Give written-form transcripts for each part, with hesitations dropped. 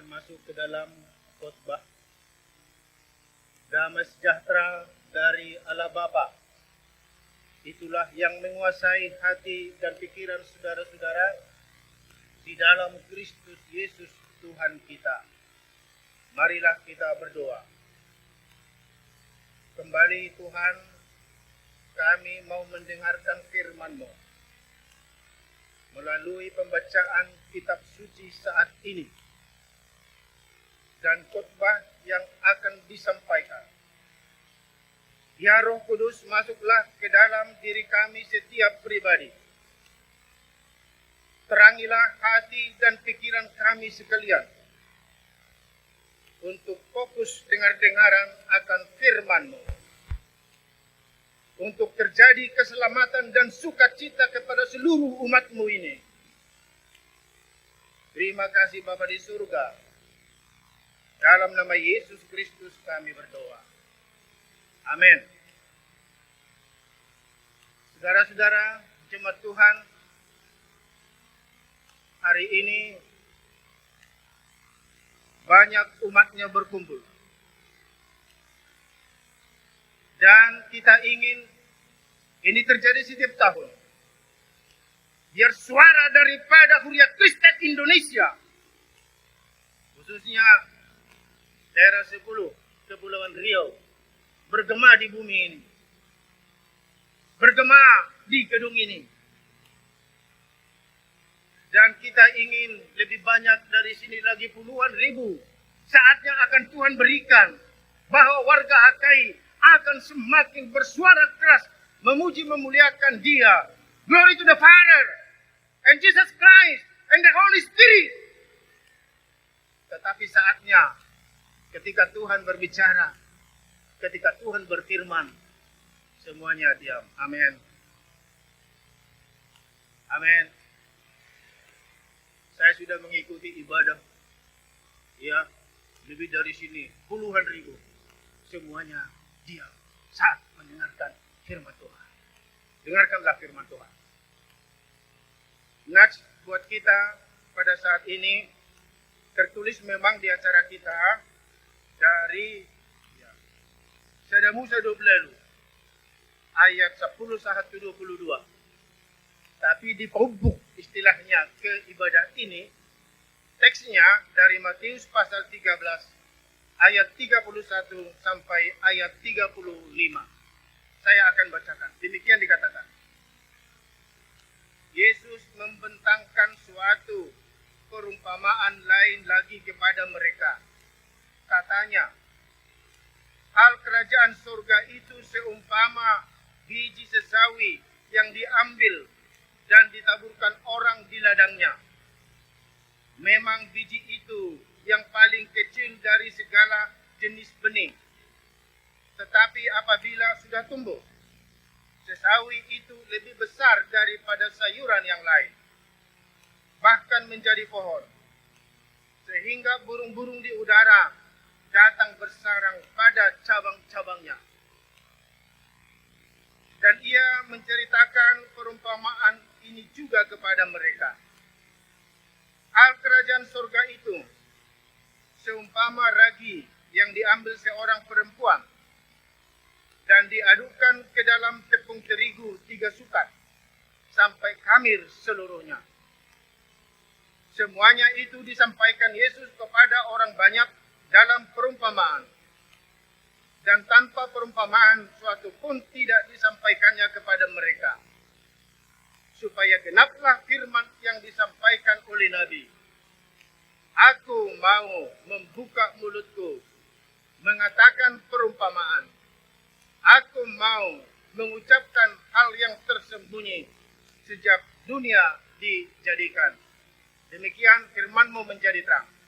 akan masuk ke dalam khotbah. Damai sejahtera dari Allah Bapa, itulah yang menguasai hati dan pikiran saudara-saudara di dalam Kristus Yesus Tuhan kita. Marilah kita berdoa. Kembali Tuhan, kami mau mendengarkan firman-Mu melalui pembacaan kitab suci saat ini dan khotbah yang akan disampaikan. Ya Roh Kudus, masuklah ke dalam diri kami setiap pribadi. Terangilah hati dan pikiran kami sekalian untuk fokus dengar-dengaran akan firman-Mu, untuk terjadi keselamatan dan sukacita kepada seluruh umat-Mu ini. Terima kasih Bapa di surga. Dalam nama Yesus Kristus kami berdoa. Amin. Saudara-saudara, jemaat Tuhan, hari ini banyak umatnya berkumpul. Dan kita ingin ini terjadi setiap tahun. Biar suara daripada Huriat Kristen Indonesia, khususnya daerah 10, Kepulauan Riau, bergema di bumi ini. Bergema di gedung ini. Dan kita ingin lebih banyak dari sini lagi, puluhan ribu. Saatnya akan Tuhan berikan bahwa warga Hakai akan semakin bersuara keras memuji memuliakan Dia. Glory to the Father and Jesus Christ and the Holy Spirit. Tetapi saatnya ketika Tuhan berbicara, ketika Tuhan berfirman, semuanya diam. Amin. Amin. Saya sudah mengikuti ibadah, ya, lebih dari sini, puluhan ribu. Semuanya diam saat mendengarkan firman Tuhan. Dengarkanlah firman Tuhan. Nats buat kita pada saat ini tertulis memang di acara kita dari Sada Musa 12 ayat 10-22. Tapi dipubuk istilahnya ke ibadah ini, teksnya dari Matius pasal 13 ayat 31 sampai ayat 35. Saya akan bacakan. Demikian dikatakan. Yesus membentangkan suatu perumpamaan lain lagi kepada mereka. Katanya, hal kerajaan surga itu seumpama biji sesawi yang diambil dan ditaburkan orang di ladangnya. Memang biji itu yang paling kecil dari segala jenis benih. Tetapi apabila sudah tumbuh, sesawi itu lebih besar daripada sayuran yang lain, bahkan menjadi pohon, sehingga burung-burung di udara datang bersarang pada cabang-cabangnya. Dan ia menceritakan perumpamaan ini juga kepada mereka. Hal kerajaan surga itu seumpama ragi yang diambil seorang perempuan dan diadukkan ke dalam tepung terigu 3 sukat sampai khamir seluruhnya. Semuanya itu disampaikan Yesus kepada orang banyak dalam perumpamaan. Dan tanpa perumpamaan suatu pun tidak disampaikannya kepada mereka. Supaya genaplah firman yang disampaikan oleh Nabi. Aku mau membuka mulutku, mengatakan perumpamaan. Aku mau mengucapkan hal yang tersembunyi sejak dunia dijadikan. Demikian firman-Mu menjadi terang.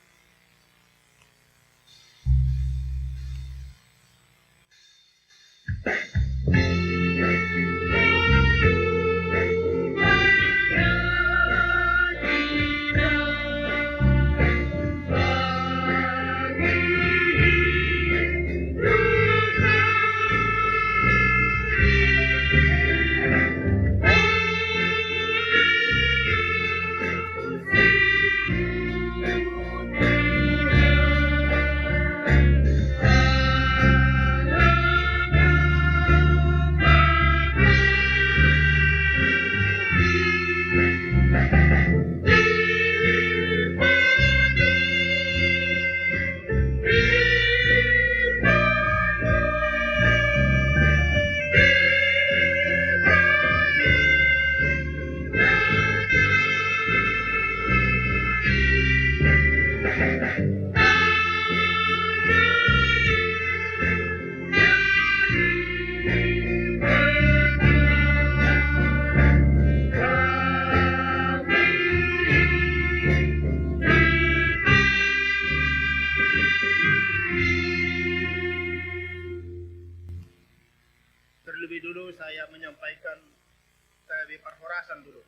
balasan dulu.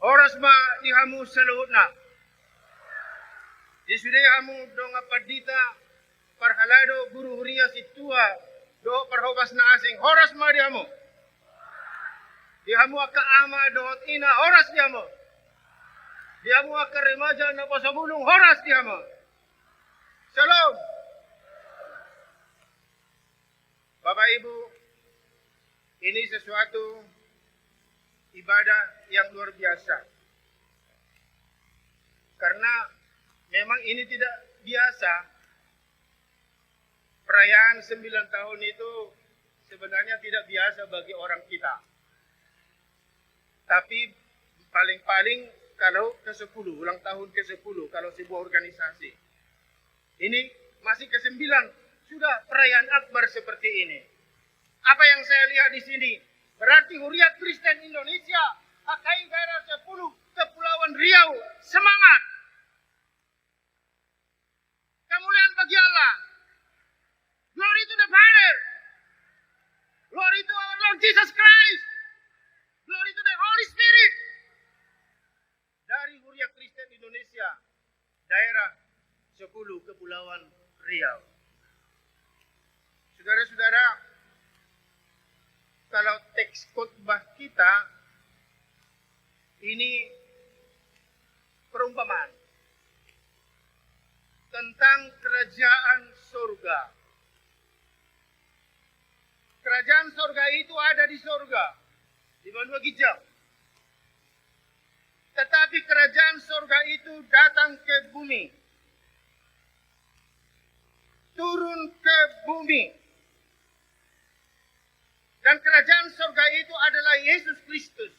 Oras ma dihamu sa luhod na. Disuday hamu dong apadita parhalado guru huria situa do parhobas na asing. Oras ma dihamu. Dihamu aka ama dohot ina. Oras dihamu. Dihamu aka remaja na pasabulong. Oras dihamu. Shalom. Bapak Ibu, ini sesuatu ibadah yang luar biasa. Karena memang ini tidak biasa. Perayaan 9 tahun itu sebenarnya tidak biasa bagi orang kita. Tapi paling-paling kalau ke-10, ulang tahun ke-10 kalau sebuah organisasi. Ini masih ke-9, sudah perayaan akbar seperti ini. Apa yang saya lihat di sini? Berarti Huriat Kristen Indonesia, HKI daerah 10, Kepulauan Riau, semangat! Kemuliaan bagi Allah. Glory to the Father. Glory to our Lord Jesus Christ. Glory to the Holy Spirit. Dari Huriat Kristen Indonesia, daerah 10, Kepulauan Riau. Saudara-saudara, kalau teks khotbah kita ini perumpamaan tentang kerajaan surga. Kerajaan surga itu ada di surga, di Banua Gijau. Tetapi kerajaan surga itu datang ke bumi. Turun ke bumi. Dan kerajaan surga itu adalah Yesus Kristus.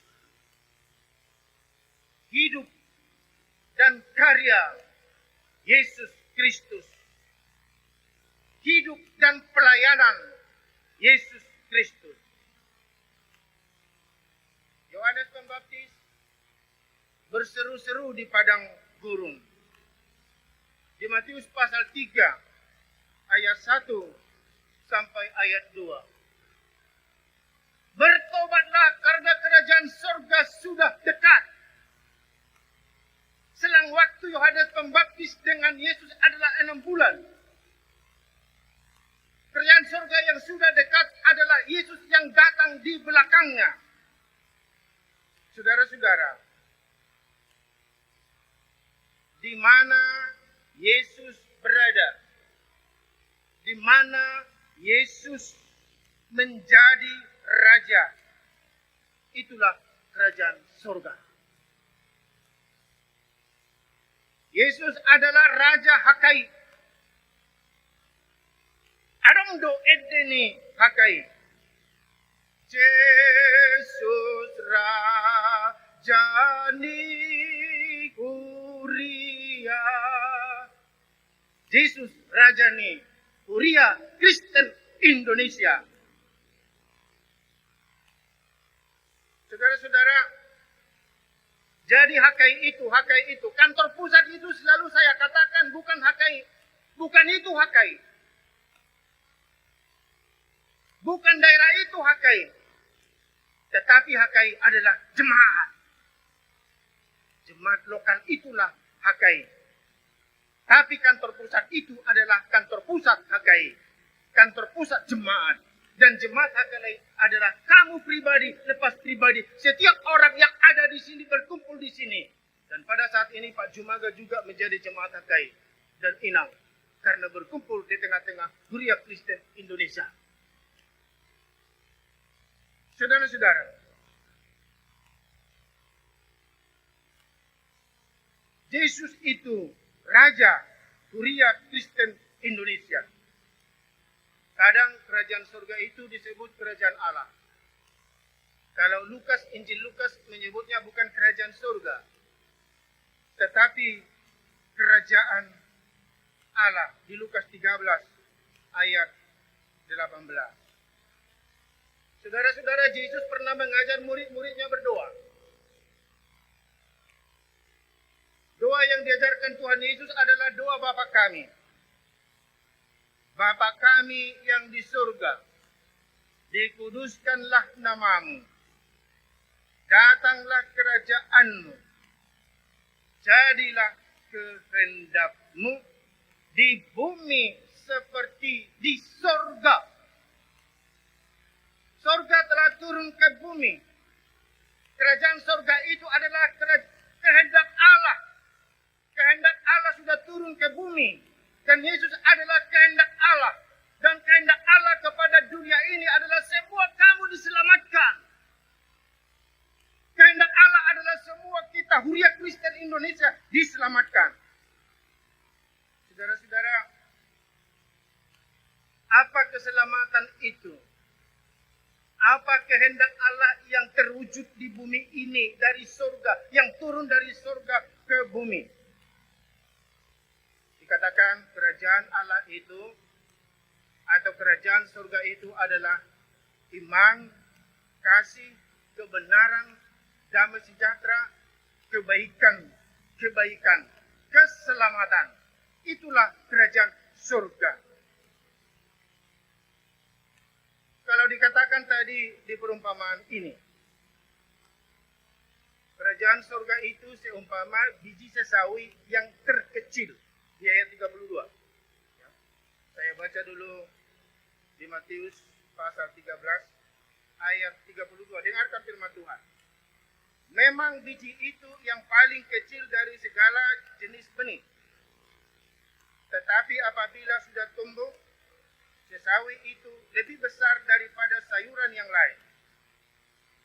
Hidup dan karya Yesus Kristus. Hidup dan pelayanan Yesus Kristus. Yohanes Pembaptis berseru-seru di padang gurun. Di Matius pasal 3 ayat 1 sampai ayat 2. Bertobatlah karena kerajaan surga sudah dekat. Selang waktu Yohanes Pembaptis dengan Yesus adalah 6 bulan. Kerajaan surga yang sudah dekat adalah Yesus yang datang di belakangnya. Saudara-saudara, di mana Yesus berada, di mana Yesus menjadi raja, itulah kerajaan surga. Yesus adalah Raja HKI. Adong do edeni HKI. Yesus Raja ni Huria. Yesus Raja ni Huria Kristen Indonesia. Saudara-saudara, jadi HKI itu, kantor pusat itu selalu saya katakan bukan HKI, bukan itu HKI. Bukan daerah itu HKI, tetapi HKI adalah jemaat. Jemaat lokal itulah HKI. Tapi kantor pusat itu adalah kantor pusat HKI, kantor pusat jemaat. Dan jemaat HKI adalah kamu pribadi, lepas pribadi. Setiap orang yang ada di sini berkumpul di sini. Dan pada saat ini Pak Jumaga juga menjadi jemaat HKI dan Inang. Karena berkumpul di tengah-tengah Huriat Kristen Indonesia. Saudara-saudara, Yesus itu Raja Huriat Kristen Indonesia. Kadang kerajaan surga itu disebut kerajaan Allah. Kalau Injil Lukas menyebutnya bukan kerajaan surga, tetapi kerajaan Allah di Lukas 13 ayat 18. Saudara-saudara, Yesus pernah mengajar murid-muridnya berdoa. Doa yang diajarkan Tuhan Yesus adalah doa Bapa kami. Bapa kami yang di surga, dikuduskanlah namamu, datanglah kerajaanmu, jadilah kehendakmu di bumi seperti di sorga. Sorga telah turun ke bumi. Kerajaan sorga itu adalah kehendak Allah. Kehendak Allah sudah turun ke bumi. Dan Yesus adalah kehendak Allah. Dan kehendak Allah kepada dunia ini adalah semua kamu diselamatkan. Kehendak Allah adalah semua kita, Huria Kristen Indonesia, diselamatkan. Saudara-saudara, apa keselamatan itu? Apa kehendak Allah yang terwujud di bumi ini dari surga, yang turun dari surga ke bumi? Dikatakan kerajaan Allah itu atau kerajaan surga itu adalah iman, kasih, kebenaran, damai sejahtera, kebaikan, keselamatan. Itulah kerajaan surga. Kalau dikatakan tadi di perumpamaan ini, kerajaan surga itu seumpama biji sesawi yang terkecil di ayat 32. Ya. Saya baca dulu di Matius pasal 13 ayat 32. Dengarkan firman Tuhan. Memang biji itu yang paling kecil dari segala jenis benih. Tetapi apabila sudah tumbuh, sesawi itu lebih besar daripada sayuran yang lain.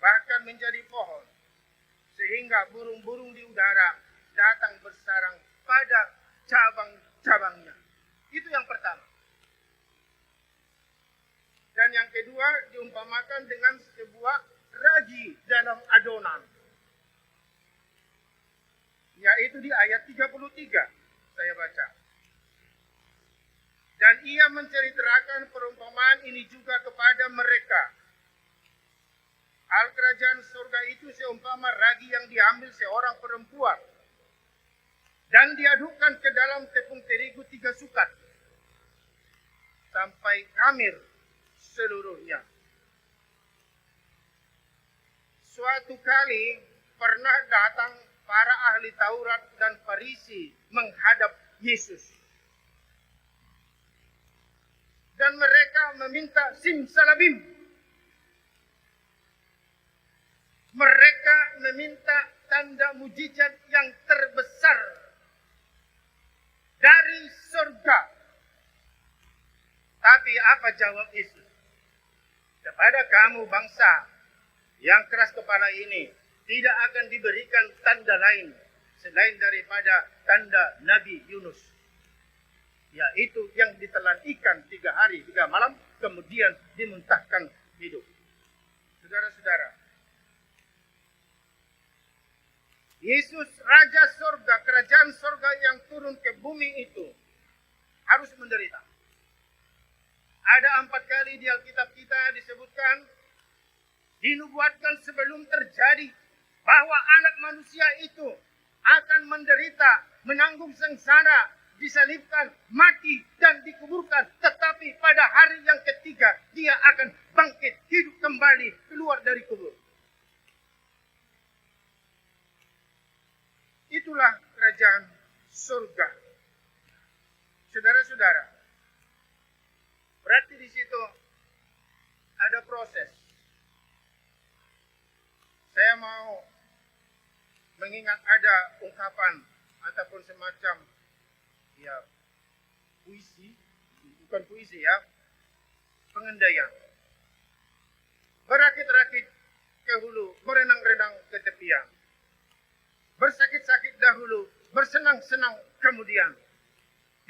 Bahkan menjadi pohon. Sehingga burung-burung di udara datang bersarang pada cabang-cabangnya. Itu yang pertama. Dan yang kedua diumpamakan dengan sebuah ragi dalam adonan. Yaitu di ayat 33 saya baca. Dan ia menceritakan perumpamaan ini juga kepada mereka. Hal kerajaan surga itu seumpama ragi yang diambil seorang perempuan dan diadukkan ke dalam tepung terigu 3 sukat sampai khamir seluruhnya. Suatu kali pernah datang para ahli Taurat dan Farisi menghadap Yesus. Dan mereka meminta simsalabim. Mereka meminta tanda mujizat yang terbesar dari surga. Tapi apa jawab Yesus? Kepada kamu bangsa yang keras kepala ini, tidak akan diberikan tanda lain selain daripada tanda Nabi Yunus. Yaitu yang ditelan ikan 3 hari 3 malam, kemudian dimuntahkan hidup. Saudara-saudara, Yesus Raja Surga, kerajaan surga yang turun ke bumi itu harus menderita. Ada 4 kali di Alkitab kita disebutkan, dinubuatkan sebelum terjadi, bahwa anak manusia itu akan menderita, menanggung sengsara, disalibkan, mati, dan dikuburkan. Tetapi pada hari yang ketiga, dia akan bangkit, hidup kembali, keluar dari kubur. Itulah kerajaan surga. Saudara-saudara, berarti di situ ada proses. Saya mau mengingat ada ungkapan ataupun semacam puisi, bukan puisi ya, pengendaian. Berakit-rakit ke hulu, berenang-renang ke tepian. Bersakit-sakit dahulu, bersenang-senang kemudian.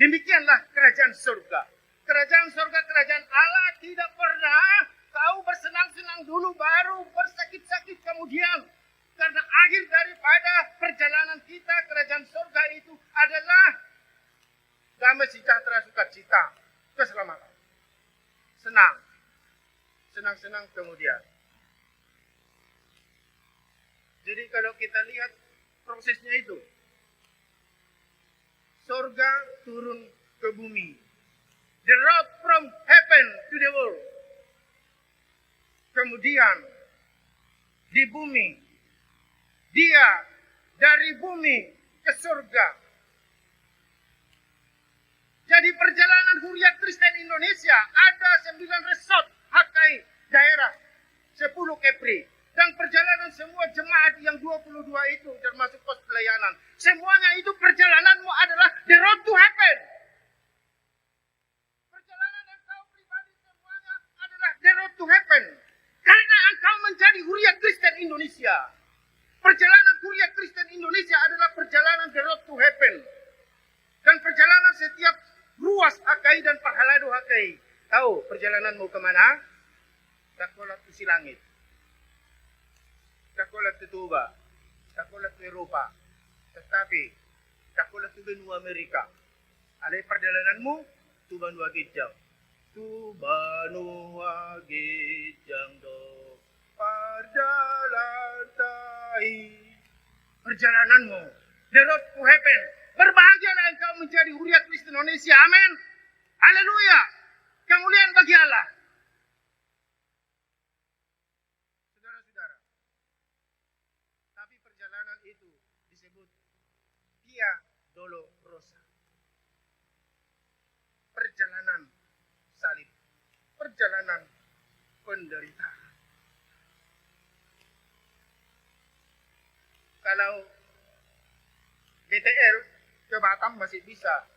Demikianlah kerajaan surga. Kerajaan surga, kerajaan Allah tidak pernah tahu bersenang-senang dulu baru bersakit-sakit kemudian. Karena akhir daripada perjalanan kita, kerajaan surga itu adalah damai sejahtera, sukacita, keselamatan. Senang. Senang-senang kemudian. Jadi kalau kita lihat prosesnya itu, surga turun ke bumi. The road from heaven to the world. Kemudian di bumi Dia dari bumi ke surga. Jadi perjalanan Huriat Kristen Indonesia ada 9 resort HKI daerah 10 Kepri. Dan perjalanan semua jemaat yang 22 itu termasuk pos pelayanan. Semuanya itu perjalananmu adalah the road to heaven. Perjalanan engkau pribadi semuanya adalah the road to heaven. Karena engkau menjadi Huriat Kristen Indonesia. Perjalanan Huriat Kristen Indonesia adalah perjalanan the road to heaven. Dan perjalanan setiap ruas HKI dan Pahaladu HKI. Tahu perjalananmu kemana? Dakolat ke Silangit. Dakolat ke Tuba. Dakolat ke Eropa. Tetapi dakolat ke benua Amerika. Ada perjalananmu tu benua Gijang. Tu benua Gijang do pardalatai. Perjalananmu the road to heaven. Berbahagialah engkau menjadi Huriat Kristen Indonesia. Amin. Haleluya. Kemuliaan bagi Allah. Saudara-saudara. Tapi perjalanan itu disebut Via Dolorosa. Perjalanan salib. Perjalanan penderitaan. Kalau BTL ke Batam masih bisa.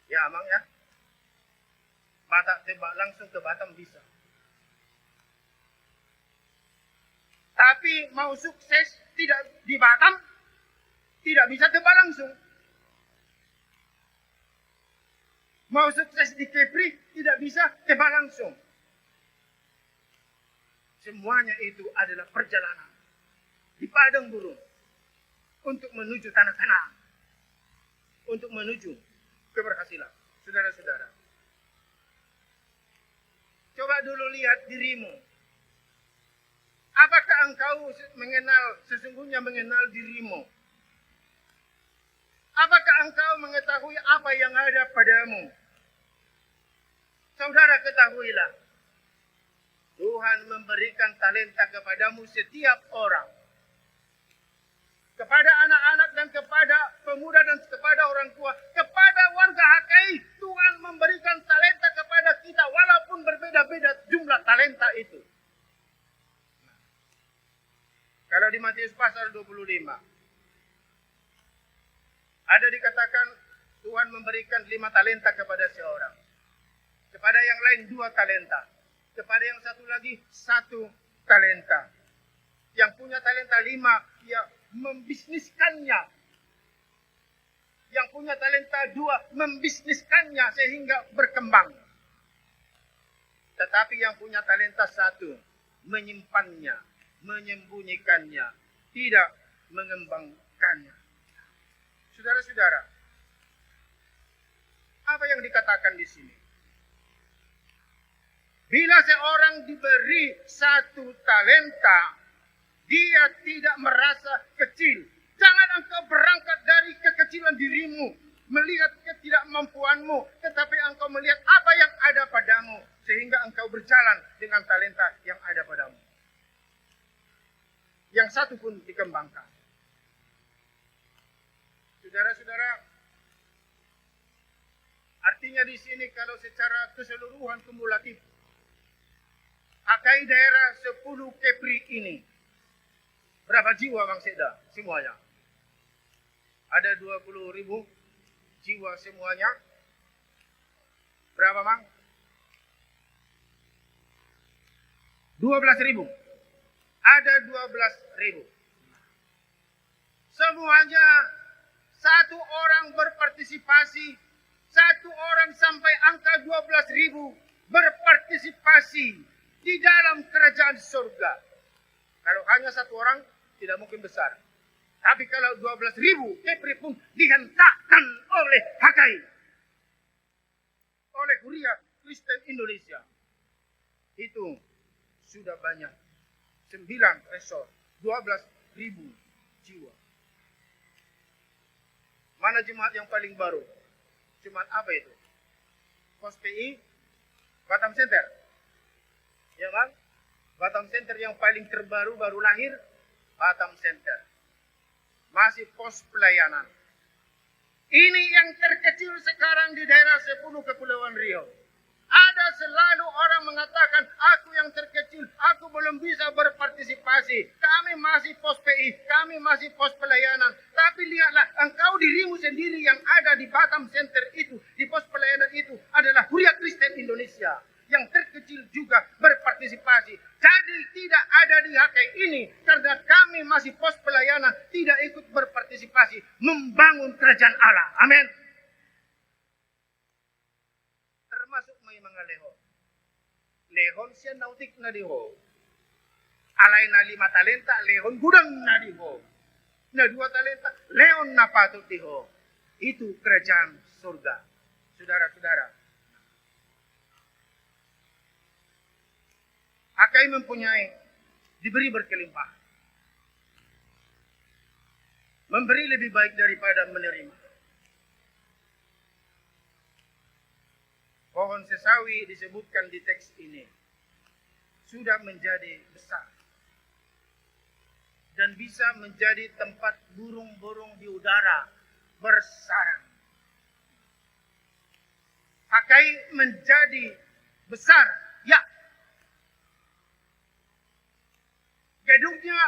Ya, Mang ya. Batak tebak langsung ke Batam bisa. Tapi mau sukses tidak di Batam, tidak bisa tebak langsung. Mau sukses di Kepri, tidak bisa tebak langsung. Semuanya itu adalah perjalanan di padang gurun untuk menuju tanah Kanaan, untuk menuju keberhasilan. Saudara-saudara, coba dulu lihat dirimu. Apakah engkau sesungguhnya mengenal dirimu? Apakah engkau mengetahui apa yang ada padamu? Saudara, ketahuilah, Tuhan memberikan talenta kepadamu setiap orang. Kepada anak-anak dan kepada pemuda dan kepada orang tua, kepada warga HKI, Tuhan memberikan talenta kepada kita walaupun berbeda-beda jumlah talenta itu. Kalau di Matius pasal 25, ada dikatakan Tuhan memberikan 5 talenta kepada seorang. Kepada yang lain 2 talenta. Kepada yang satu lagi 1 talenta. Yang punya talenta 5, ya membisniskannya. Yang punya talenta 2, membisniskannya sehingga berkembang. Tetapi yang punya talenta 1, menyimpannya, menyembunyikannya, tidak mengembangkannya. Saudara-saudara, apa yang dikatakan di sini? Bila seorang diberi 1 talenta, dia tidak merasa kecil. Jangan engkau berangkat dari kekecilan dirimu, melihat ketidakmampuanmu, tetapi engkau melihat apa yang ada padamu, sehingga engkau berjalan dengan talenta yang ada padamu. Yang 1 pun dikembangkan. Saudara-saudara, artinya di sini kalau secara keseluruhan kumulatif, HKI daerah 10 Kepri ini, berapa jiwa Bang Seda? Semuanya. Ada 20.000 jiwa semuanya. Berapa Bang? 12.000. Ada 12.000. Semuanya 1 orang berpartisipasi. 1 orang sampai angka 12.000 berpartisipasi di dalam kerajaan surga. Kalau hanya 1 orang, tidak mungkin besar. Tapi kalau 12.000, Kepri pun dihentakkan oleh HKI. Oleh Huriat Kristen Indonesia. Itu sudah banyak. 9 resort, 12.000 jiwa. Mana jemaat yang paling baru? Jemaat apa itu? Pos PI, Batam Center. Ya kan? Batam Center yang paling terbaru, baru lahir, Batam Center. masih pos pelayanan. Ini yang terkecil sekarang di daerah 10 Kepulauan Riau. Ada selalu orang mengatakan, aku yang terkecil, aku belum bisa berpartisipasi. Kami masih pos PI, kami masih pos pelayanan. Tapi lihatlah, engkau dirimu sendiri yang ada di Batam Center itu, di pos pelayanan itu adalah Huria Kristen Indonesia. Yang terkecil juga berpartisipasi. Jadi tidak ada di HKI ini, karena kami masih pos pelayanan, tidak ikut berpartisipasi membangun kerajaan Allah. Amin. Termasuk may mga lehon. Lehon siya nautik na diho. Alay na 5 talenta, lehon gudang na diho. Na 2 talenta, lehon na patut diho. Itu kerajaan surga. Saudara-saudara. HKI mempunyai, diberi berkelimpahan. Memberi lebih baik daripada menerima. Pohon sesawi disebutkan di teks ini sudah menjadi besar dan bisa menjadi tempat burung-burung di udara bersarang. HKI menjadi besar, ya. Gedungnya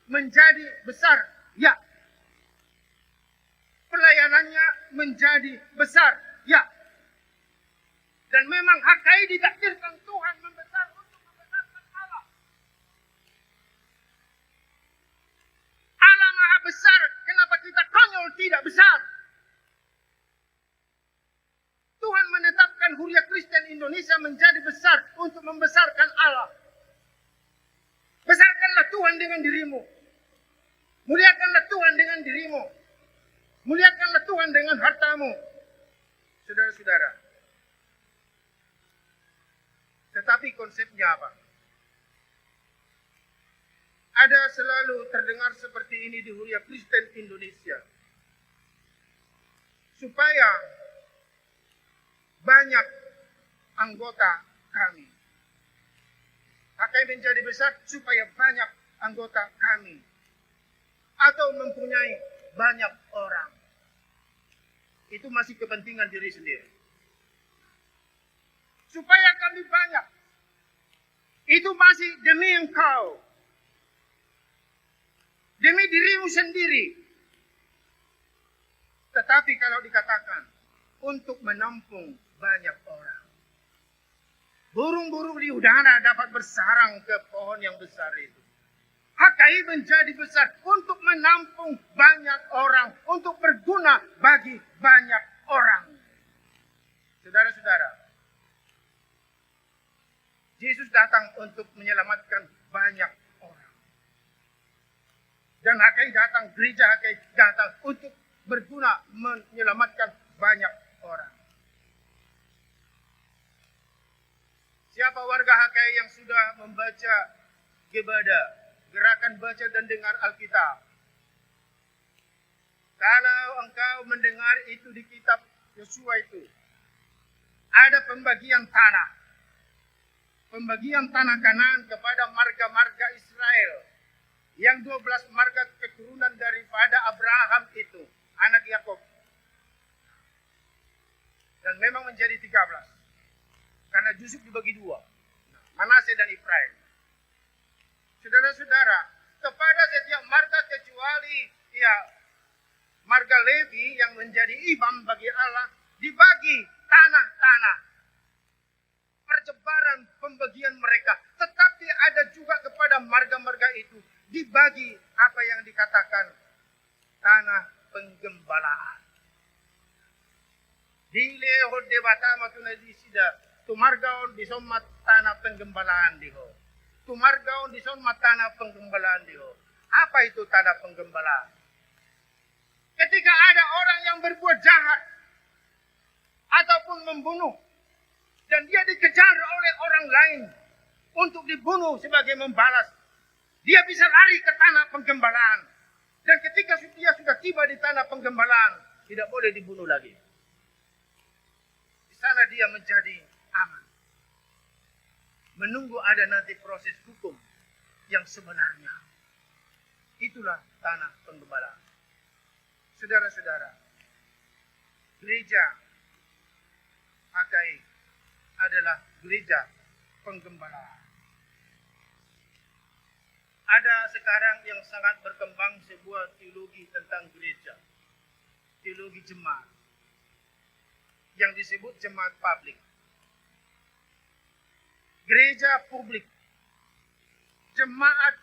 menjadi besar, ya. Pelayanannya menjadi besar, ya. Dan memang HKI ditakdirkan Tuhan membesar untuk membesarkan Allah. Allah Maha Besar, kenapa kita konyol tidak besar? Tuhan menetapkan Huria Kristen Indonesia menjadi besar untuk membesarkan Allah. Besarkanlah Tuhan dengan dirimu. Muliakanlah Tuhan dengan dirimu. Muliakanlah Tuhan dengan hartamu. Saudara-saudara. Tetapi konsepnya apa? Ada selalu terdengar seperti ini di Huria Kristen Indonesia. Supaya banyak anggota kami. HKI menjadi besar supaya banyak anggota kami. Atau mempunyai banyak orang. Itu masih kepentingan diri sendiri. Supaya kami banyak. Itu masih demi engkau. Demi dirimu sendiri. Tetapi kalau dikatakan untuk menampung banyak orang. Burung-burung di udara dapat bersarang ke pohon yang besar itu. HKI menjadi besar untuk menampung banyak orang. Untuk berguna bagi banyak orang. Saudara-saudara. Yesus datang untuk menyelamatkan banyak orang. Dan HKI datang, gereja HKI datang untuk berguna menyelamatkan banyak orang. Siapa warga HKI yang sudah membaca Gebada, gerakan baca dan dengar Alkitab? Kalau engkau mendengar itu di kitab Yosua itu, ada pembagian tanah. Pembagian tanah Kanaan kepada marga-marga Israel. Yang 12 marga keturunan daripada Abraham itu, anak Yakub. Dan memang menjadi 13. Karena Yusuf dibagi 2. Manase dan Efraim. Saudara-saudara, kepada setiap marga kecuali marga Levi yang menjadi imam bagi Allah, dibagi tanah-tanah. Perjebaran pembagian mereka. Tetapi ada juga kepada marga-marga itu dibagi apa yang dikatakan tanah penggembalaan. Di lehod de Batama tunadi sida tumargaon di sommat tanah penggembalaan diho. Tumargaon di sommat tanah penggembalaan diho. Apa itu tanah penggembalaan? Ketika ada orang yang berbuat jahat ataupun membunuh dan dia dikejar oleh orang lain untuk dibunuh sebagai membalas, dia bisa lari ke tanah penggembalaan. Dan ketika dia sudah tiba di tanah penggembalaan, tidak boleh dibunuh lagi. Di sana dia menjadi aman. Menunggu ada nanti proses hukum yang sebenarnya. Itulah tanah penggembalaan. Saudara-saudara, gereja HKI adalah gereja penggembalaan. Ada sekarang yang sangat berkembang sebuah teologi tentang gereja. Teologi jemaat. Yang disebut jemaat publik. Gereja publik. Jemaat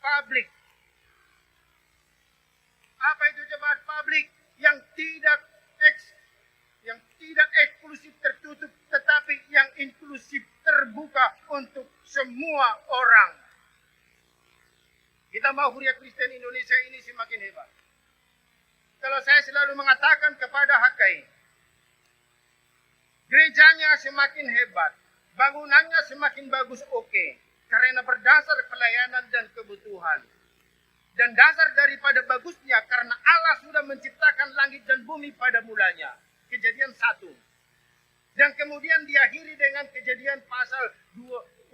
publik. Apa itu jemaat publik? Yang tidak eksklusif tertutup, tetapi yang inklusif terbuka untuk semua orang. Kita mau Huria Kristen Indonesia ini semakin hebat. Kalau saya selalu mengatakan kepada HKI, gerejanya semakin hebat, bangunannya semakin bagus, oke, karena berdasar pelayanan dan kebutuhan. Dan dasar daripada bagusnya karena Allah sudah menciptakan langit dan bumi pada mulanya. Kejadian 1. Dan kemudian diakhiri dengan kejadian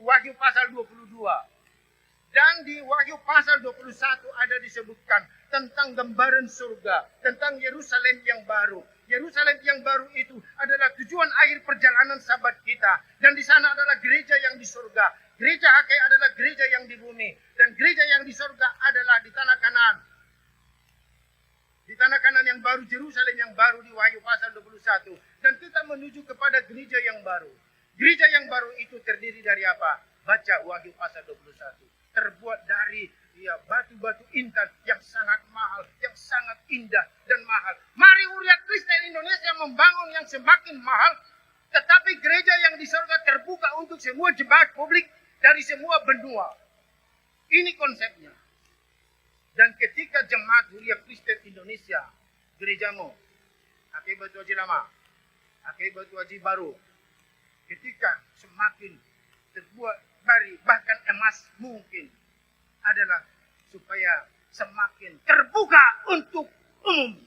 Wahyu pasal 22. Dan di Wahyu pasal 21 ada disebutkan tentang gambaran surga, tentang Yerusalem yang baru. Yerusalem yang baru itu adalah tujuan akhir perjalanan sahabat kita. Dan di sana adalah gereja yang di surga. Gereja HKI adalah gereja yang di bumi. Dan gereja yang di surga adalah di tanah Kanaan. Di tanah Kanaan yang baru, Yerusalem yang baru di Wahyu pasal 21. Dan kita menuju kepada gereja yang baru. Gereja yang baru itu terdiri dari apa? Baca Wahyu pasal 21. Terbuat dari batu-batu intan yang sangat mahal, yang sangat indah dan mahal. Mari Huria Kristen Indonesia membangun yang semakin mahal, tetapi gereja yang di surga terbuka untuk semua jemaat publik dari semua benua. Ini konsepnya. Dan ketika jemaat Huria Kristen Indonesia, gerejamu, HKI Batu Haji Lama, HKI Batu Haji Baru, ketika semakin terbuat dari bahkan emas mungkin, adalah supaya semakin terbuka untuk umum.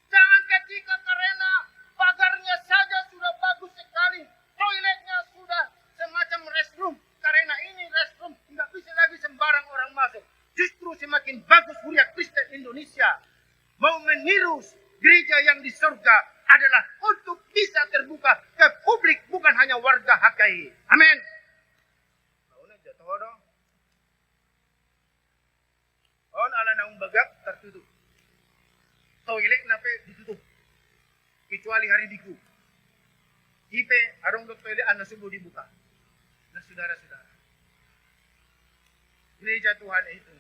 Jangan ketika karena pagarnya saja sudah bagus sekali, toiletnya sudah semacam restroom, karena ini restroom nggak bisa lagi sembarang orang masuk. Justru semakin bagus Huria Kristen Indonesia mau meniru gereja yang di surga adalah untuk bisa terbuka ke publik, bukan hanya warga HKI. Amin. On ala naung bagak tertutup. Toilet nape ditutup. Kecuali hari Minggu. Ipe arong dok toilet anda subuh dibuka. Nah saudara-saudara, gereja Tuhan itu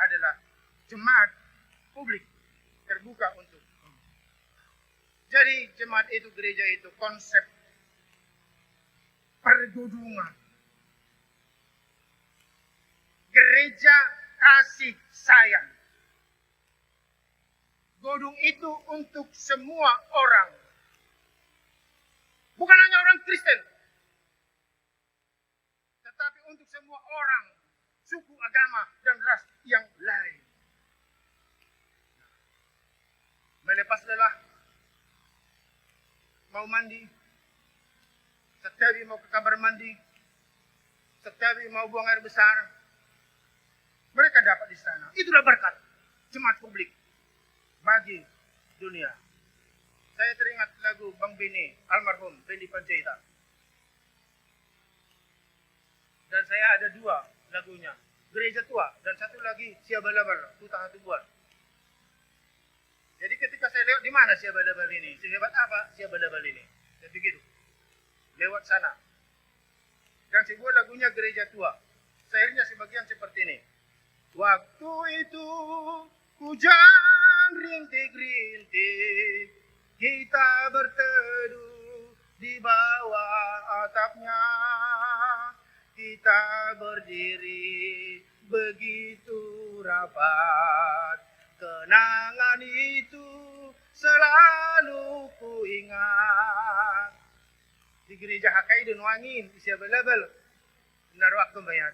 adalah jemaat publik terbuka untuk. Jadi jemaat itu, gereja itu konsep pergudungan. Gereja kasih sayang. Godung itu untuk semua orang. Bukan hanya orang Kristen. Tetapi untuk semua orang, suku, agama, dan ras yang lain. Melepas lelah, mau mandi, setiap mau ke kamar mandi, setiap mau buang air besar, mereka dapat di sana. Itulah berkat jemaat publik bagi dunia. Saya teringat lagu Bang Beni, almarhum Beni Panjaitan. Dan saya ada 2 lagunya, Gereja Tua, dan satu lagi Siabalabar, Tutang Hatu Buat. Jadi ketika saya lewat, di mana Siabalabar ini? Sehebat apa Siabalabar ini? Saya pikir, lewat sana. Dan sebuah lagunya Gereja Tua. Syairnya sebagian seperti ini. Waktu itu hujan rintik-rintik, kita berteduh di bawah atapnya. Kita berdiri begitu rapat, kenangan itu selalu kuingat. Di gereja HKI dan Wangin, isi available. Benar waktu bayar.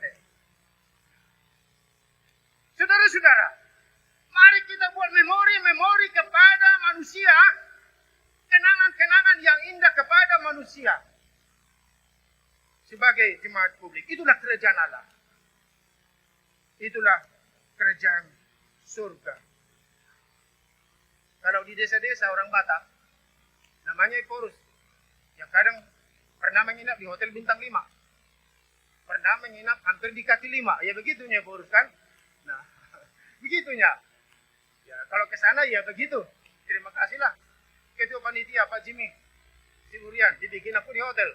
Saudara-saudara, mari kita buat memori-memori kepada manusia, kenangan-kenangan yang indah kepada manusia. Sebagai jemaat publik, itulah kerajaan Allah. Itulah kerajaan surga. Kalau di desa-desa orang Batak, namanya Porus, yang kadang pernah menginap di hotel bintang 5, pernah menginap hampir di kaki 5, ya begitunya Porus kan? Nah, begitunya. Ya, kalau ke sana ya begitu. Terima kasihlah ketua panitia Pak Jimmy Siburian, dibikin aku di hotel.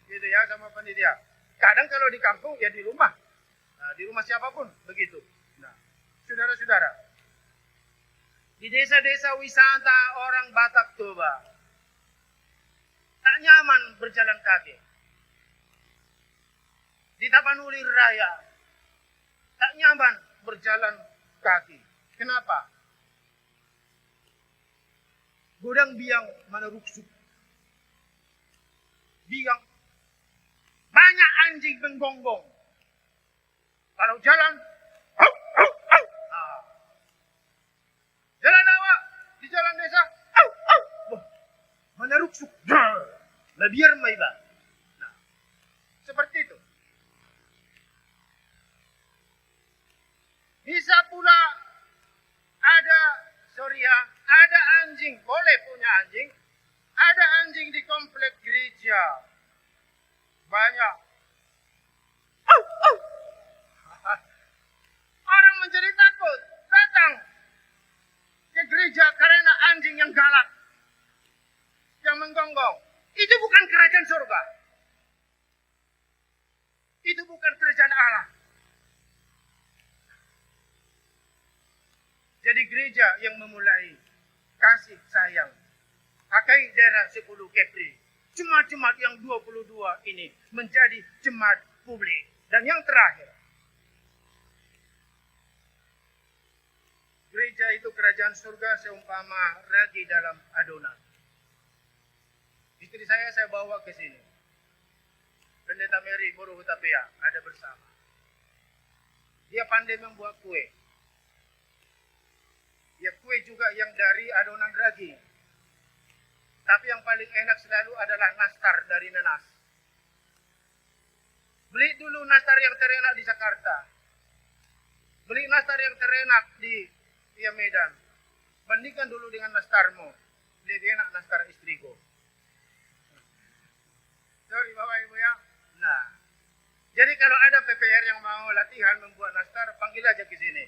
Gitu ya sama panitia. Kadang kalau di kampung ya di rumah. Nah, di rumah siapapun begitu. Nah, saudara-saudara, di desa-desa wisata orang Batak Toba tak nyaman berjalan kaki. Di Tapanuli Raya tak nyaman berjalan kaki. Kenapa? Godang biang mana ruksuk. Biang. Banyak anjing menggonggong. Kalau jalan, au, au, au. Nah. Jalan awak di jalan desa, au, au. Wah, mana ruksuk. Nah, biar maiba. Nah, seperti itu. Bisa pula ada anjing, boleh punya anjing. Ada anjing di komplek gereja. Banyak. Au, au. Orang menjadi takut datang ke gereja karena anjing yang galak, yang menggonggong. Itu bukan kerajaan surga. Itu bukan kerajaan Allah. Jadi gereja yang memulai kasih sayang. Pakai daerah 10 Kepri. Jemaat-jemaat yang 22 ini menjadi jemaat publik. Dan yang terakhir, gereja itu kerajaan surga seumpama ragi dalam adonan. Istri saya bawa ke sini. Pendeta Mary Boru Hutapea ada bersama. Dia pandai membuat kue. Ya kue juga yang dari adonan ragi. Tapi yang paling enak selalu adalah nastar dari nanas. Beli dulu nastar yang terenak di Jakarta. Beli nastar yang terenak di Medan. Bandingkan dulu dengan nastarmu. Lebih enak nastar istriku. Sorry Bapak Ibu ya. Nah, jadi kalau ada PPR yang mau latihan membuat nastar, panggil aja ke sini.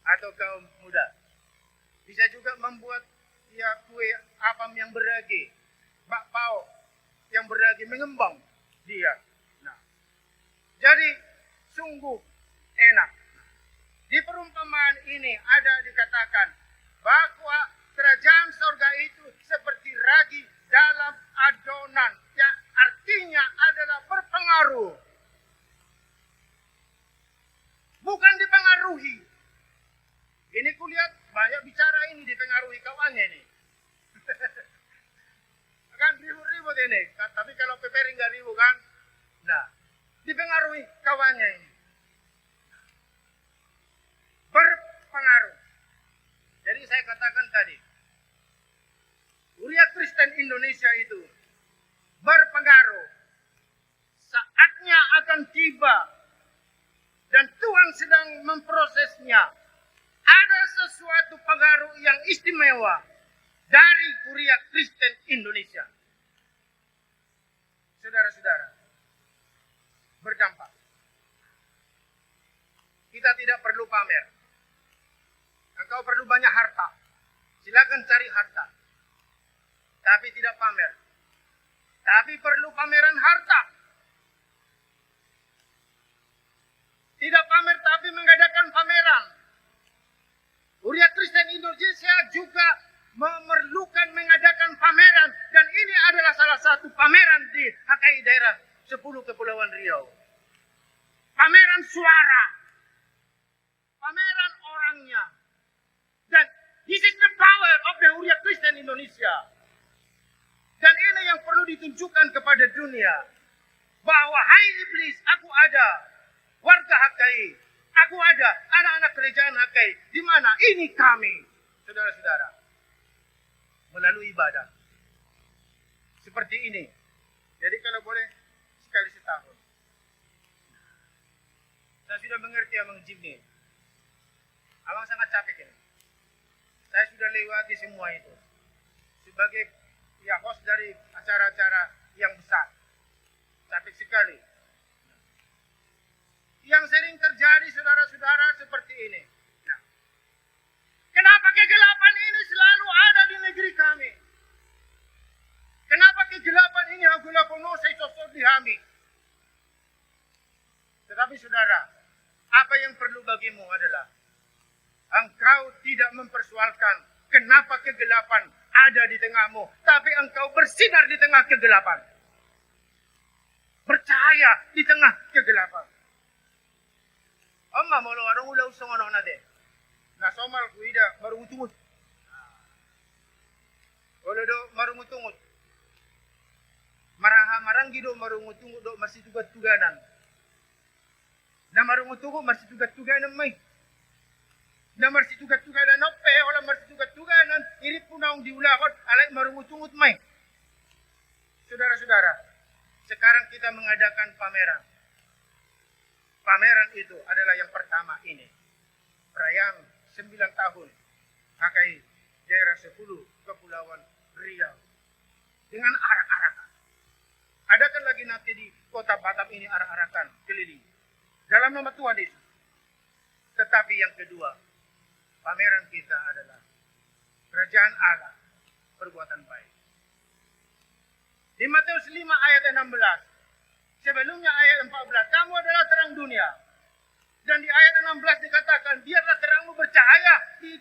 Atau kaum muda. Bisa juga membuat ya kue apam yang beragi, bakpao yang beragi mengembang dia. Nah, jadi sungguh enak. Di perumpamaan ini ada dikatakan bahwa kerajaan surga itu seperti ragi dalam adonan, yang artinya adalah berpengaruh, bukan dipengaruhi. Ini kulihat banyak bicara ini dipengaruhi kawannya ini. Kan ribut-ribut ini. Tapi kalau PPR nggak ribut kan. Nah, dipengaruhi kawannya ini. Berpengaruh. Jadi saya katakan tadi, Kuliah Kristen Indonesia itu berpengaruh. Saatnya akan tiba. Dan Tuhan sedang memprosesnya. Ada sesuatu pengaruh yang istimewa dari Kuliah Kristen Indonesia. Saudara-saudara, berdampak. Kita tidak perlu pamer. Engkau perlu banyak harta. Silakan cari harta. Tapi tidak pamer. Tapi perlu pameran harta. Tidak pamer tapi mengadakan pameran. Kuliah Kristen Indonesia juga memerlukan mengadakan pameran. Dan ini adalah salah satu pameran di HKI daerah 10 Kepulauan Riau. Pameran suara. Pameran orangnya. Dan this is the power of the Kuliah Kristen Indonesia. Dan ini yang perlu ditunjukkan kepada dunia. Bahwa hai iblis, aku ada. Warga HKI. Aku ada, anak-anak kerajaan HKI. Di mana? Ini kami. Saudara-saudara. Melalui ibadah. Seperti ini. Jadi kalau boleh, sekali setahun. Saya sudah mengerti Abang Jimmy. Abang sangat capek ini. Saya sudah lewati semua itu. Sebagai host dari acara-acara yang besar. Capek sekali. Yang sering terjadi saudara-saudara seperti ini. Nah, kenapa kegelapan ini selalu ada di negeri kami? Kenapa kegelapan ini hagulah penuh saya sosok dihami? Tetapi saudara, apa yang perlu bagimu adalah engkau tidak mempersoalkan kenapa kegelapan ada di tengahmu, tapi engkau bersinar di tengah kegelapan. Percaya di tengah kegelapan. Amma mau warung ulah usung ono nade. Na somal kuida marung utungut. Olo do marung utungut. Maraha marang gido marung utungut do masih tugat-tuganan. Na marung utungut masih tugat-tuganan mai. Na masih tugat-tuganan ope, ola masih tugat-tuganan irip punaung diulakot alai marung utungut mai. Saudara-saudara, sekarang kita mengadakan pameran. Pameran itu adalah yang pertama ini. Perayaan 9 tahun HKI daerah 10 Kepulauan Riau. Dengan arak-arakan. Adakan lagi nanti di kota Batam ini arak-arakan keliling. Dalam nama Tuhan Yesus. Tetapi yang kedua, pameran kita adalah kerajaan Allah, perbuatan baik. Di Matius 5 ayat 16. Sebelumnya ayat 14, kamu adalah terang dunia. Dan di ayat 16 dikatakan, biarlah terangmu bercahaya di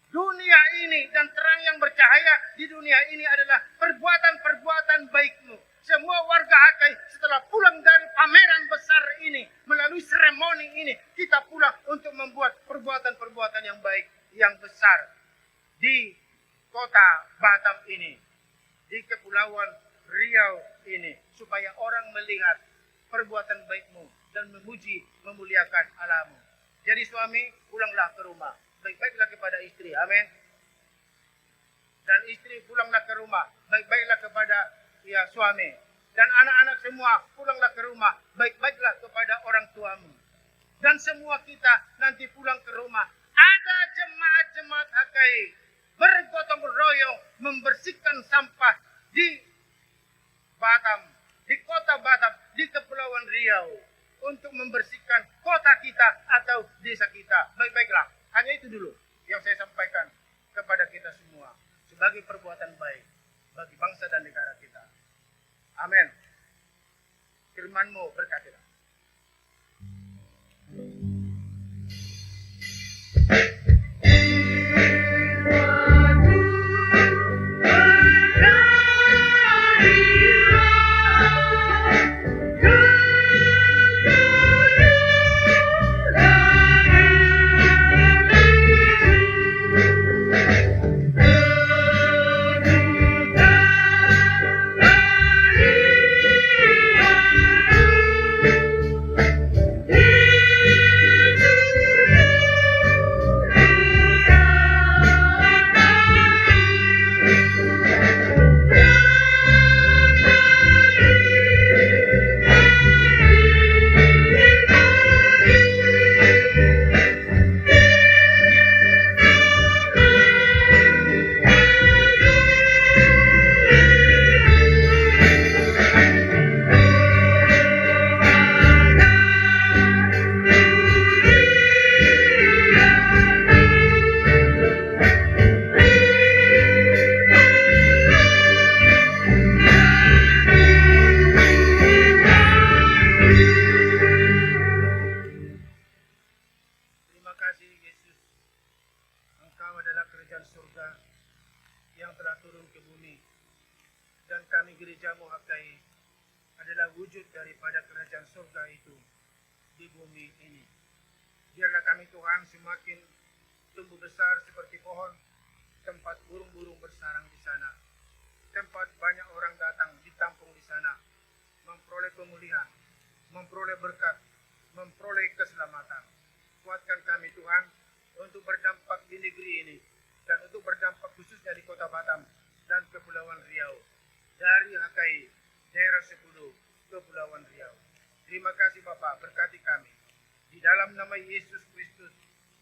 dunia ini. Dan terang yang bercahaya di dunia ini adalah perbuatan-perbuatan baikmu. Semua warga HKI setelah pulang dari pameran besar ini, melalui seremoni ini, kita pulang untuk membuat perbuatan-perbuatan yang baik, yang besar. Di kota Batam ini, di Kepulauan Riau ini, supaya orang melihat perbuatan baikmu dan memuji, memuliakan Allahmu. Jadi suami, pulanglah ke rumah. Baik-baiklah kepada istri. Amin. Dan istri pulanglah ke rumah. Baik-baiklah kepada suami. Dan anak-anak semua pulanglah ke rumah. Baik-baiklah kepada orang tuamu. Dan semua kita nanti pulang ke rumah. Ada jemaat-jemaat HKI bergotong royong membersihkan sampah di Batam, di kota Batam, di Kepulauan Riau, untuk membersihkan kota kita atau desa kita. Baik-baiklah, hanya itu dulu yang saya sampaikan kepada kita semua sebagai perbuatan baik bagi bangsa dan negara kita. Amin. Firman-Mu berkatilah.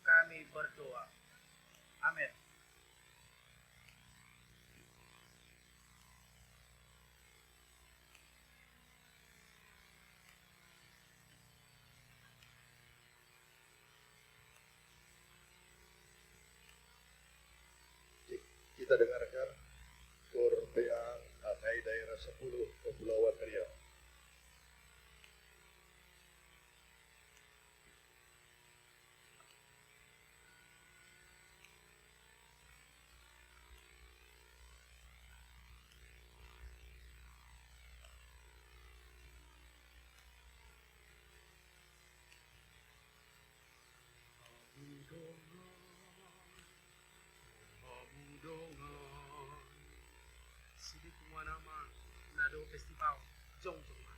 Kami berdoa. Amin. Kita dengarkan KOR PA AKI Daerah 10 Kepulauan Riau. Sidi kumana ma nado festival jong jong ma.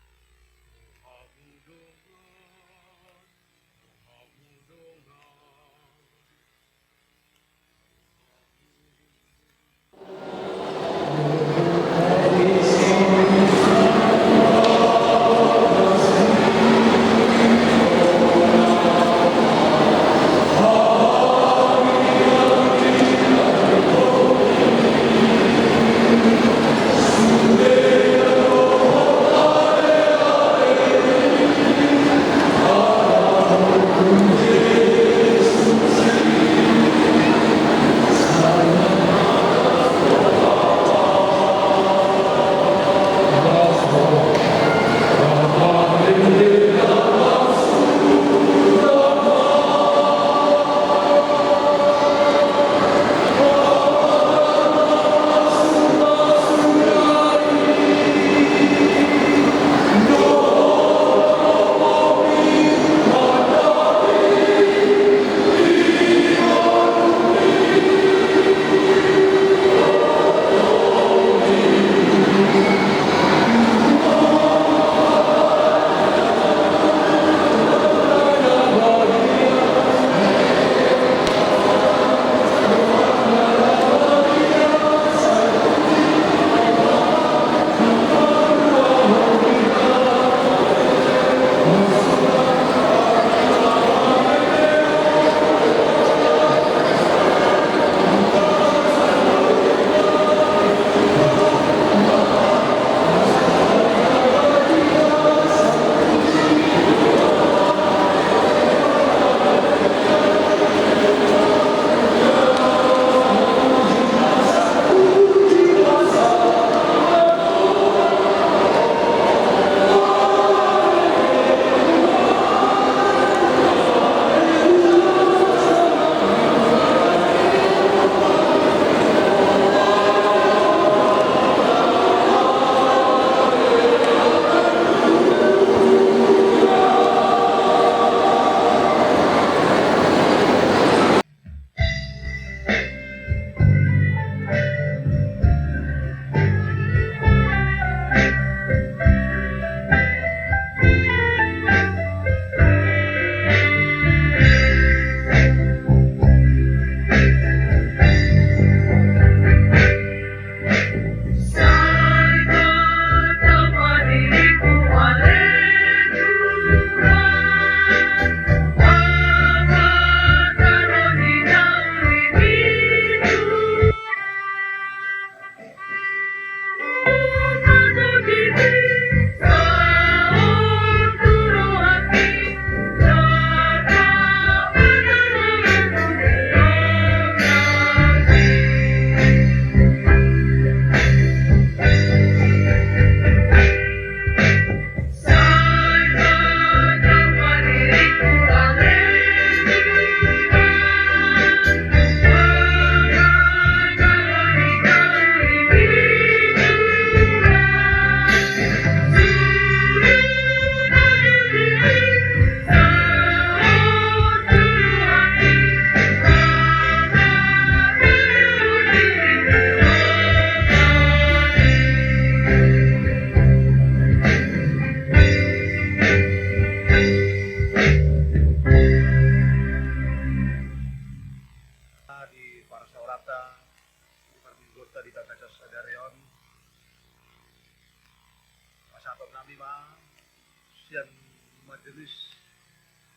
Majelis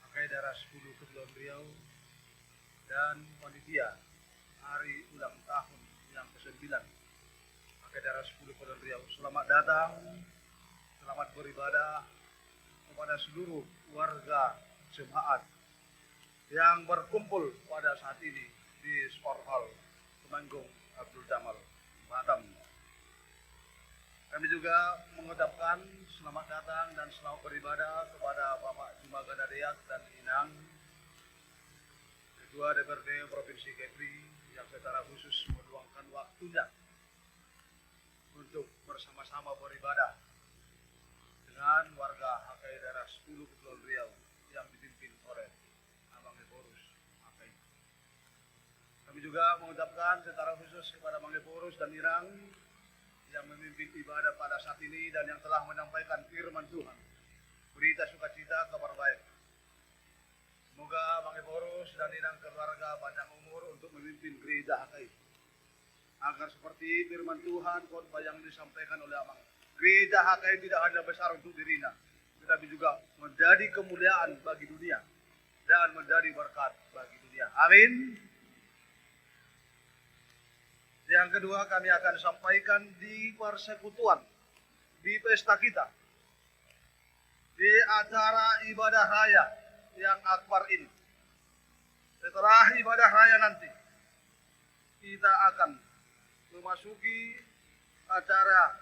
AKI Daerah 10 Kepulauan Riau, dan panitia hari ulang tahun yang ke-9 pakai daerah 10 Kepulauan Riau. Selamat datang, selamat beribadah kepada seluruh warga jemaat yang berkumpul pada saat ini di Sport Hall Temanggung Abdul Jamal, Batam. Kami juga mengucapkan selamat datang dan selamat beribadah kepada Bapak Jumaga Dadeak dan Inang, Ketua DPRD Provinsi Kepri yang secara khusus meluangkan waktunya untuk bersama-sama beribadah dengan warga HKI daerah 10 Kepulauan Riau yang dipimpin oleh Abang Eborus HKI. Kami juga mengucapkan secara khusus kepada Bang Eborus dan Irang yang memimpin ibadah pada saat ini dan yang telah menyampaikan firman Tuhan, berita sukacita, kabar baik. Semoga Bang Eborus dan Inang keluarga panjang umur untuk memimpin gereja HKI, agar seperti firman Tuhan khotbah yang disampaikan oleh Abang, gereja HKI tidak hanya besar untuk dirinya, tetapi juga menjadi kemuliaan bagi dunia dan menjadi berkat bagi dunia. Amin. Yang kedua, kami akan sampaikan di persekutuan, di pesta kita, di acara ibadah raya yang akbar ini. Setelah ibadah raya nanti, kita akan memasuki acara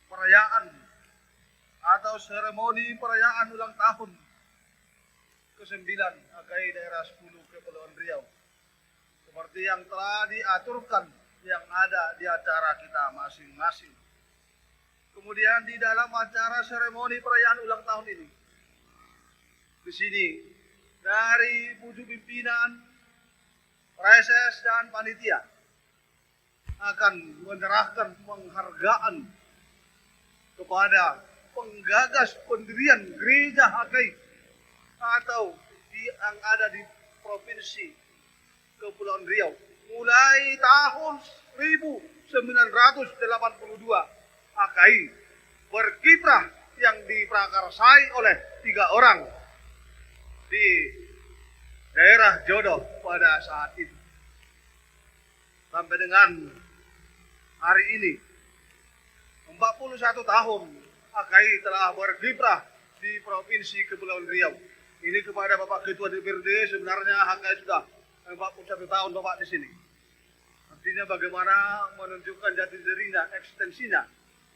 perayaan atau seremoni perayaan ulang tahun ke-9 HKI daerah 10 Kepulauan Riau, seperti yang telah diaturkan yang ada di acara kita masing-masing. Kemudian di dalam acara seremoni perayaan ulang tahun ini, di sini dari pucuk pimpinan, reses dan panitia akan menyerahkan penghargaan kepada penggagas pendirian gereja HKI atau yang ada di Provinsi Kepulauan Riau mulai tahun 1982. HKI berkiprah yang diprakarsai oleh 3 orang di daerah Jodoh pada saat itu. Sampai dengan hari ini 41 tahun HKI telah berkiprah di Provinsi Kepulauan Riau. Ini kepada Bapak Ketua DPRD, sebenarnya HKI sudah 41 tahun Bapak di sini. Artinya bagaimana menunjukkan jati dirinya, ekstensinya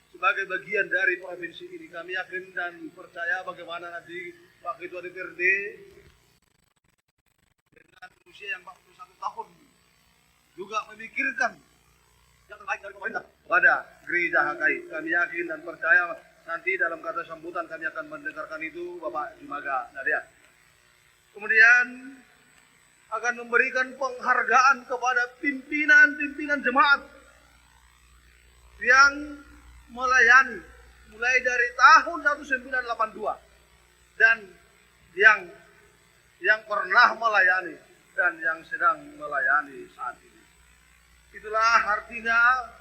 sebagai bagian dari provinsi ini. Kami yakin dan percaya bagaimana nanti Pak Ketua DPRD dengan usia yang 41 tahun juga memikirkan yang terbaik dari pemerintah pada gereja HKI. Kami yakin dan percaya nanti dalam kata sambutan kami akan mendengarkan itu Bapak Jumaga Dadeak. Kemudian akan memberikan penghargaan kepada pimpinan-pimpinan jemaat yang melayani mulai dari tahun 1982 dan yang pernah melayani dan yang sedang melayani saat ini. Itulah artinya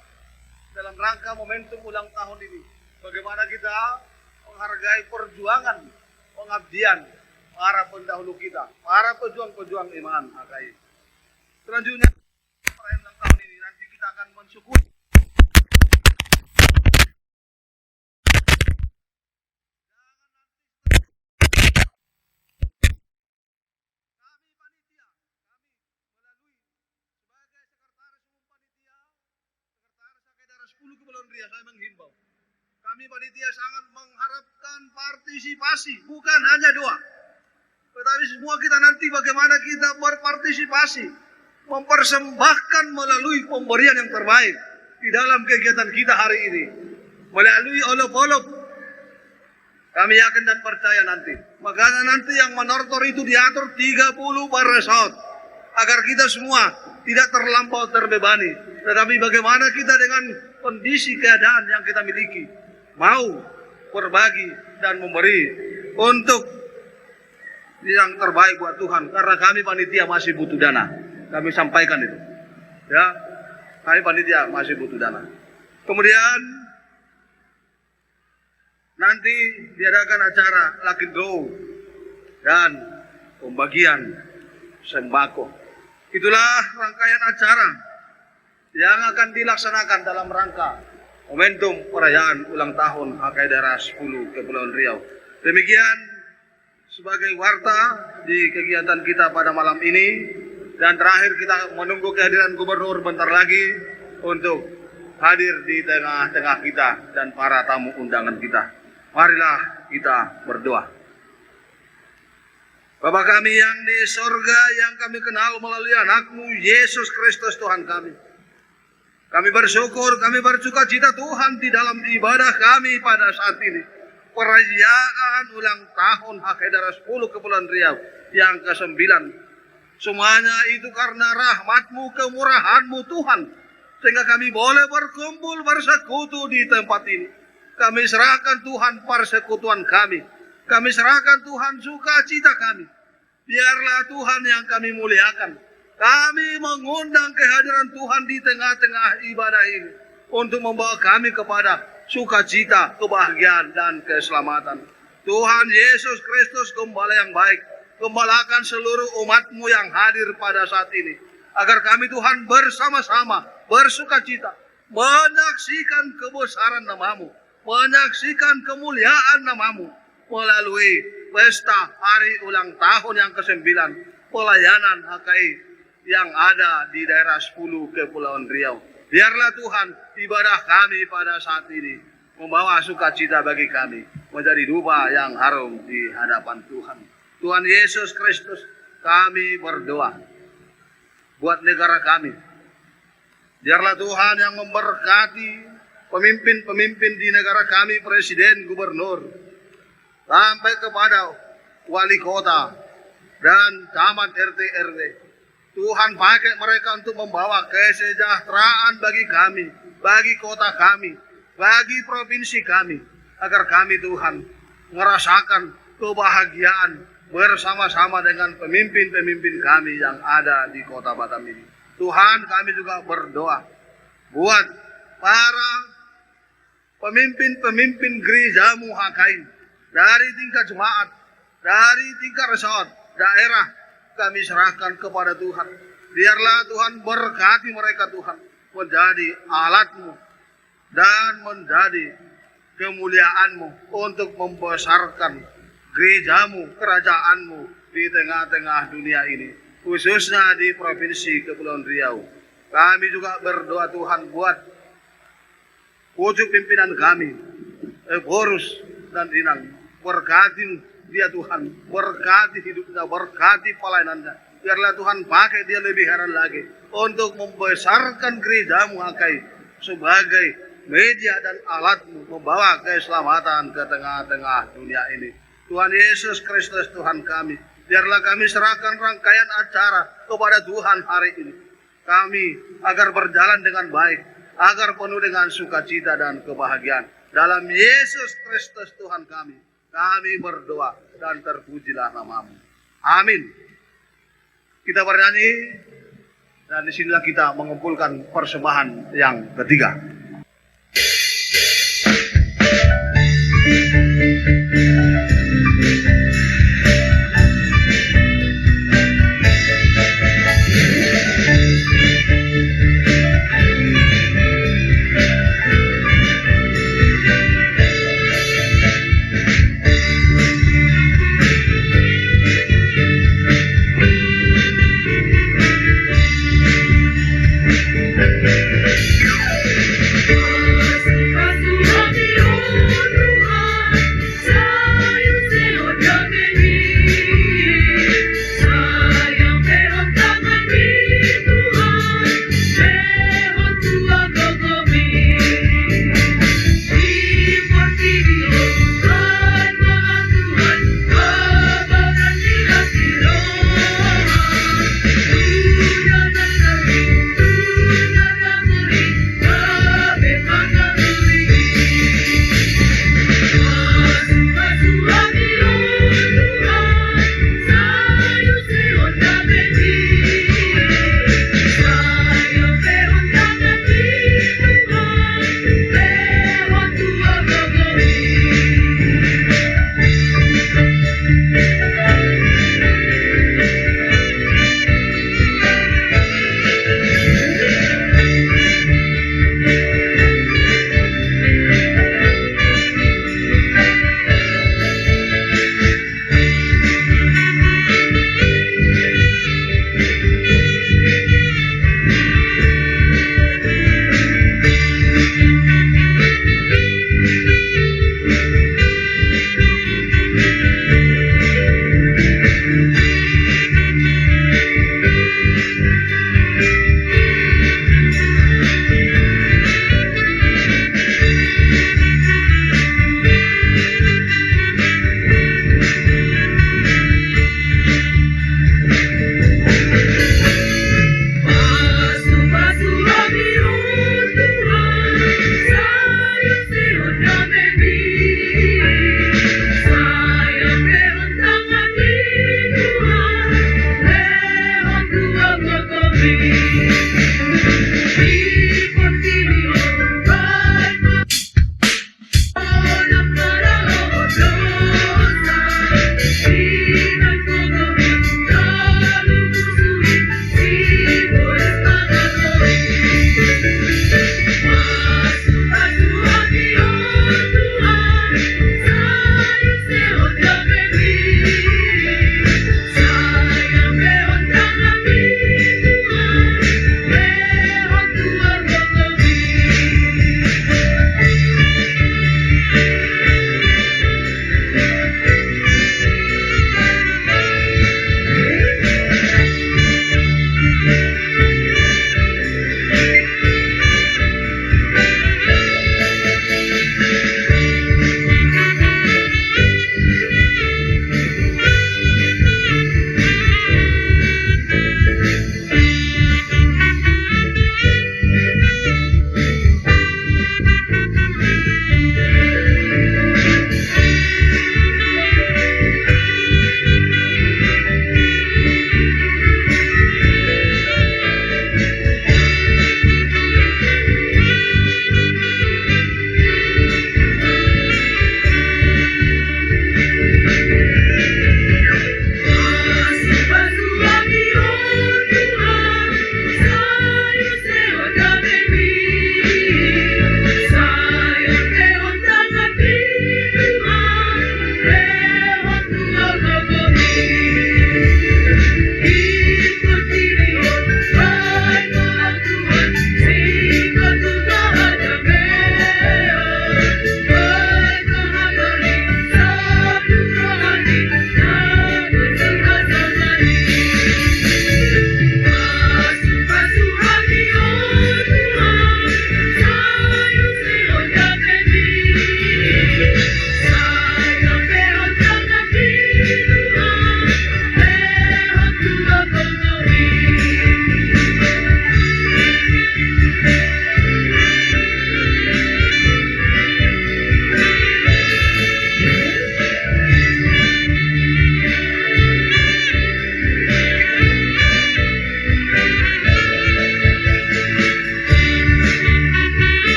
dalam rangka momentum ulang tahun ini, bagaimana kita menghargai perjuangan, pengabdian para pendahulu kita, para pejuang-pejuang iman HKI. Selanjutnya, perayaan ulang tahun ini nanti kita akan mensyukuri Kepulauan Riau. Saya menghimbau, kami panitia sangat mengharapkan partisipasi, bukan hanya doa, tetapi semua kita nanti bagaimana kita berpartisipasi, mempersembahkan melalui pemberian yang terbaik di dalam kegiatan kita hari ini, melalui olok-olok. Kami yakin dan percaya nanti, makanya nanti yang menortor itu diatur 30 per resort, agar kita semua tidak terlampau terbebani, tetapi bagaimana kita dengan kondisi keadaan yang kita miliki mau berbagi dan memberi untuk yang terbaik buat Tuhan, karena kami panitia masih butuh dana. Kami sampaikan itu, ya, kami panitia masih butuh dana. Kemudian nanti diadakan acara lucky draw dan pembagian sembako. Itulah rangkaian acara yang akan dilaksanakan dalam rangka momentum perayaan ulang tahun HKI Daerah 10 Kepulauan Riau. Demikian sebagai warta di kegiatan kita pada malam ini, dan terakhir kita menunggu kehadiran Gubernur bentar lagi untuk hadir di tengah-tengah kita dan para tamu undangan kita. Marilah kita berdoa. Bapa kami yang di sorga, yang kami kenal melalui anakmu Yesus Kristus Tuhan kami. Kami bersyukur, kami bersuka cita Tuhan di dalam ibadah kami pada saat ini. Perayaan ulang tahun HKI Daerah 10 Kepulauan Riau yang ke-9. Semuanya itu karena rahmat-Mu, kemurahan-Mu Tuhan. Sehingga kami boleh berkumpul bersekutu di tempat ini. Kami serahkan Tuhan persekutuan kami. Kami serahkan Tuhan sukacita kami. Biarlah Tuhan yang kami muliakan. Kami mengundang kehadiran Tuhan di tengah-tengah ibadah ini untuk membawa kami kepada sukacita, kebahagiaan, dan keselamatan. Tuhan Yesus Kristus, Gembala yang baik, gembalakan seluruh umat-Mu yang hadir pada saat ini, agar kami Tuhan bersama-sama bersukacita, menyaksikan kebesaran nama-Mu, menyaksikan kemuliaan nama-Mu, melalui pesta hari ulang tahun yang ke-9 pelayanan HKI yang ada di daerah 10 Kepulauan Riau. Biarlah Tuhan ibadah kami pada saat ini membawa sukacita bagi kami, menjadi dupa yang harum di hadapan Tuhan. Tuhan Yesus Kristus, kami berdoa buat negara kami. Biarlah Tuhan yang memberkati pemimpin-pemimpin di negara kami, presiden, gubernur, sampai kepada wali kota dan camat RT RW. Tuhan pakai mereka untuk membawa kesejahteraan bagi kami, bagi kota kami, bagi provinsi kami, agar kami Tuhan merasakan kebahagiaan bersama-sama dengan pemimpin-pemimpin kami yang ada di kota Batam ini. Tuhan, kami juga berdoa buat para pemimpin-pemimpin gereja-Mu HKI, dari tingkat jemaat, dari tingkat resort, daerah, kami serahkan kepada Tuhan. Biarlah Tuhan berkati mereka Tuhan, menjadi alat-Mu dan menjadi kemuliaan-Mu untuk membesarkan gereja-Mu, kerajaan-Mu di tengah-tengah dunia ini, khususnya di Provinsi Kepulauan Riau. Kami juga berdoa Tuhan buat pucuk pimpinan kami, Borus dan Inang. Berkati dia Tuhan, berkati hidupnya, berkati pelayanannya. Biarlah Tuhan pakai dia lebih heran lagi untuk membesarkan gereja-Mu HKI sebagai media dan alat-Mu membawa keselamatan ke tengah-tengah dunia ini. Tuhan Yesus Kristus Tuhan kami, biarlah kami serahkan rangkaian acara kepada Tuhan hari ini. Kami agar berjalan dengan baik, agar penuh dengan sukacita dan kebahagiaan. Dalam Yesus Kristus Tuhan kami berdoa dan terpujilah nama-Mu. Amin. Kita bernyanyi dan disinilah kita mengumpulkan persembahan yang ketiga. Kasih hati, oh Tuhan.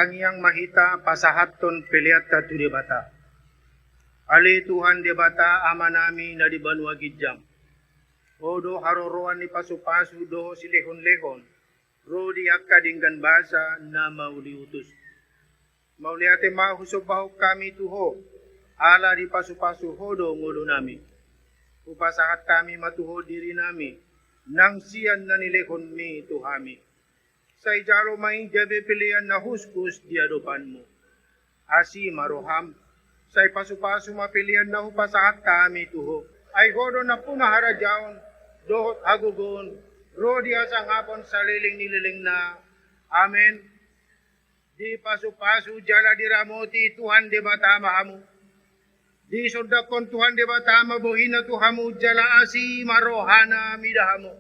tangiang mahita pasahaton peliata tu debata. Ali Tuhan debata ama nami na di banua gijam. Odo haroroan ni pasu-pasu doho si lehon-lehon. Rodi akka dinggan basa na mauli utus. Mauliate mahusog bahog kami tuho. Ala di pasu-pasu hodo ngodo nami. Upasahat kami matuho diri nami. Nang siyan na nilehon mi tuhami. Sa ijaro maing jabe pilihan na huskus di adopan mo. Asi maroham. Sa pasu-pasu mapilihan na upasahat kami tuho. Ay hodo na punahara jaon. Dohot agugon. Rodi asang hapon sa liling-nililing na. Amen. Di pasu-pasu jala diramoti Tuhan debatama hamu. Di sodakon Tuhan debatama bohina tuhamu jala asi marohana midahamu.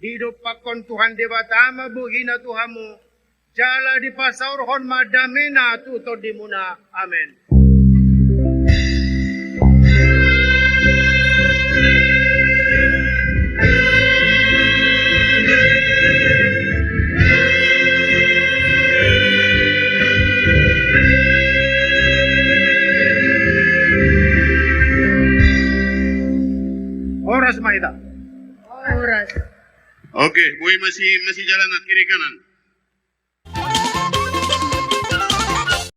Di dopakon Tuhan debatama bohina tuhamu jala di pasaurhon madamena tutod dimuna. Amen. Oras mahita. Oras. Oke, boy masih jalan ke kiri kanan.